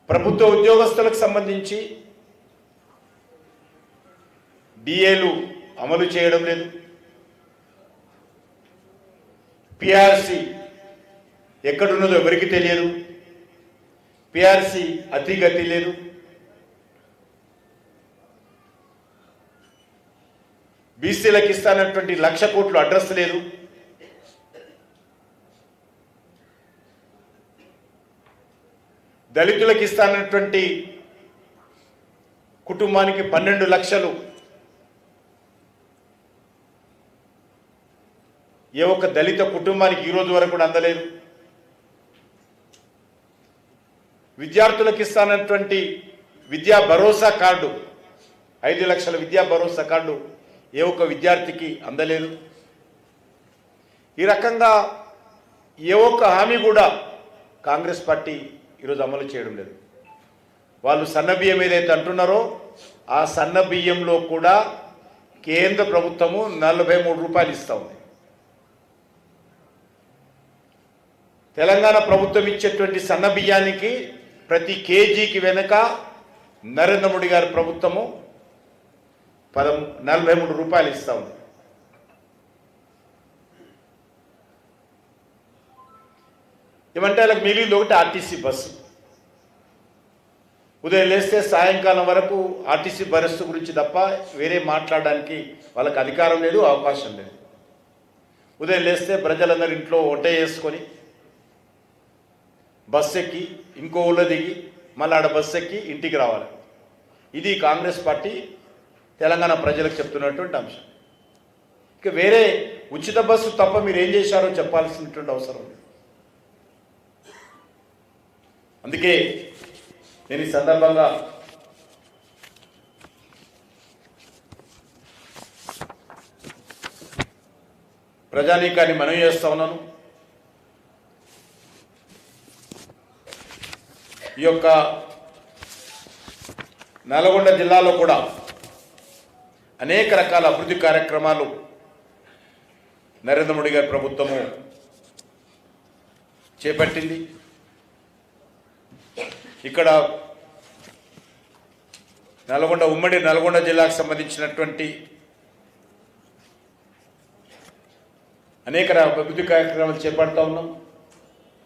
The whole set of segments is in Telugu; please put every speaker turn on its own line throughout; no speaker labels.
ప్రభుత్వ ఉద్యోగస్తులకు సంబంధించి డిఏలు అమలు చేయడం లేదు. పిఆర్సి ఎక్కడున్నదో ఎవరికి తెలియదు. పిఆర్సి అతిగతి లేదు. బీసీలకు ఇస్తానటువంటి 1,00,000 కోట్లు అడ్రస్ లేదు. దళితులకు ఇస్తానటువంటి కుటుంబానికి 12 లక్షలు ఏ ఒక్క దళిత కుటుంబానికి ఈరోజు వరకు కూడా అందలేదు. విద్యార్థులకు ఇస్తానటువంటి విద్యా భరోసా కార్డు 5 లక్షల విద్యా భరోసా కార్డు ఏ ఒక్క విద్యార్థికి అందలేదు. ఈ రకంగా ఏ ఒక్క హామీ కూడా కాంగ్రెస్ పార్టీ ఈరోజు అమలు చేయడం లేదు. వాళ్ళు సన్నబియ్యం ఏదైతే అంటున్నారో ఆ సన్నబియ్యంలో కూడా కేంద్ర ప్రభుత్వము 43 రూపాయలు ఇస్తూ ఉంది. తెలంగాణ ప్రభుత్వం ఇచ్చేటువంటి సన్నబియ్యానికి ప్రతి కేజీకి వెనుక నరేంద్ర మోడీ గారి ప్రభుత్వము 43 రూపాయలు ఇస్తూ ఉంది. ఏమంటే వాళ్ళకి మిగిలింది ఒకటి ఆర్టీసీ బస్సు. ఉదయం లేస్తే సాయంకాలం వరకు ఆర్టీసీ బస్సు గురించి తప్ప వేరే మాట్లాడడానికి వాళ్ళకి అధికారం లేదు, అవకాశం లేదు. ఉదయం లేస్తే ప్రజలందరూ ఇంట్లో వంట చేసుకొని బస్సు ఎక్కి ఇంకో ఊళ్ళో దిగి మళ్ళీ ఆడ బస్సు ఎక్కి ఇంటికి రావాలి. ఇది కాంగ్రెస్ పార్టీ తెలంగాణ ప్రజలకు చెప్తున్నటువంటి అంశం. ఇక వేరే ఉచిత బస్సు తప్ప మీరు ఏం చేశారో చెప్పాల్సినటువంటి అవసరం ఉంది. అందుకే నేను ఈ సందర్భంగా ప్రజానీకాన్ని మనవి చేస్తా ఉన్నాను. ఈ యొక్క నల్గొండ జిల్లాలో కూడా అనేక రకాల అభివృద్ధి కార్యక్రమాలు నరేంద్ర మోడీ గారి ప్రభుత్వము చేపట్టింది. ఇక్కడ ఉమ్మడి నల్గొండ జిల్లాకు సంబంధించినటువంటి అనేక అభివృద్ధి కార్యక్రమాలు చేపడతా ఉన్నాం.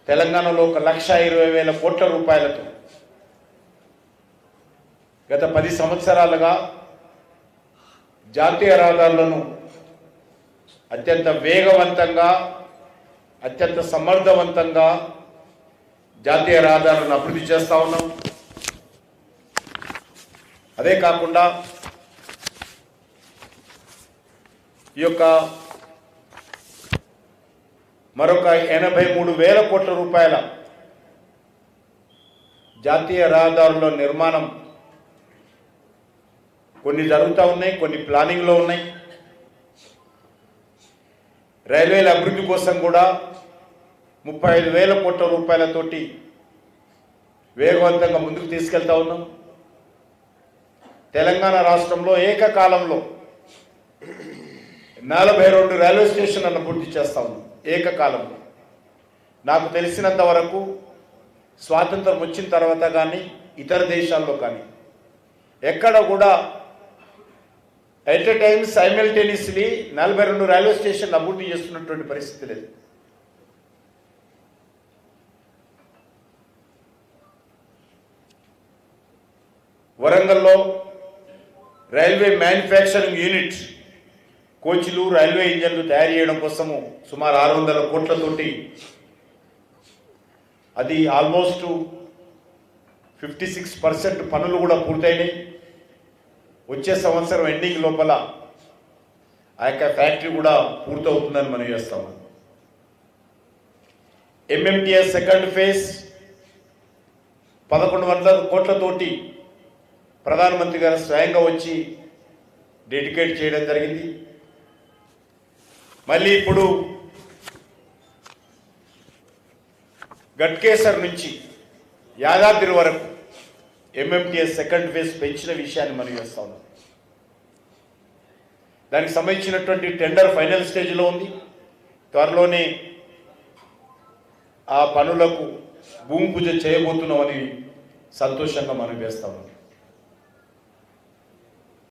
తెలంగాణలో 1,20,000 కోట్ల రూపాయలతో గత 10 సంవత్సరాలుగా జాతీయ రహదారులను అత్యంత వేగవంతంగా అత్యంత సమర్థవంతంగా జాతీయ రహదారులను అభివృద్ధి చేస్తూ ఉన్నాం. అదే కాకుండా ఈ యొక్క మరొక 83,000 కోట్ల రూపాయల జాతీయ రహదారుల నిర్మాణం కొన్ని జరుగుతూ ఉన్నాయి, కొన్ని ప్లానింగ్లో ఉన్నాయి. రైల్వేల అభివృద్ధి కోసం కూడా 35,000 కోట్ల రూపాయలతోటి వేగవంతంగా ముందుకు తీసుకెళ్తా ఉన్నాం. తెలంగాణ రాష్ట్రంలో ఏకకాలంలో 42 రైల్వే స్టేషన్లను పూర్తి చేస్తా ఉన్నాం. ఏకకాలంలో నాకు తెలిసినంత వరకు స్వాతంత్రం వచ్చిన తర్వాత కానీ ఇతర దేశాల్లో కానీ ఎక్కడ కూడా at a time simultaneously 42 railway station అభివృద్ధి చేస్తున్నటువంటి పరిస్థితి లేదు. వరంగల్లో రైల్వే మ్యానుఫ్యాక్చరింగ్ యూనిట్ కోచ్లు రైల్వే ఇంజన్లు తయారు చేయడం కోసము సుమారు 600 కోట్లతోటి అది ఆల్మోస్ట్ 56% పనులు కూడా పూర్తయినాయి. వచ్చే సంవత్సరం ఎండింగ్ లోపల ఆ యొక్క ఫ్యాక్టరీ కూడా పూర్తవుతుందని మనం చేస్తాం. ఎంఎంటీఎస్ సెకండ్ ఫేజ్ 1100 కోట్లతోటి ప్రధానమంత్రి గారు స్వయంగా వచ్చి డెడికేట్ చేయడం జరిగింది. మళ్ళీ ఇప్పుడు గట్కేసర్ నుంచి యాదాద్రి వరకు ఎంఎంటీఎస్ సెకండ్ ఫేజ్ పెంచిన విషయాన్ని మనం చేస్తా ఉన్నాం. దానికి సంబంధించినటువంటి టెండర్ ఫైనల్ స్టేజ్లో ఉంది. త్వరలోనే ఆ పనులకు భూమి పూజ చేయబోతున్నామని సంతోషంగా మనం వేస్తా ఉన్నాం.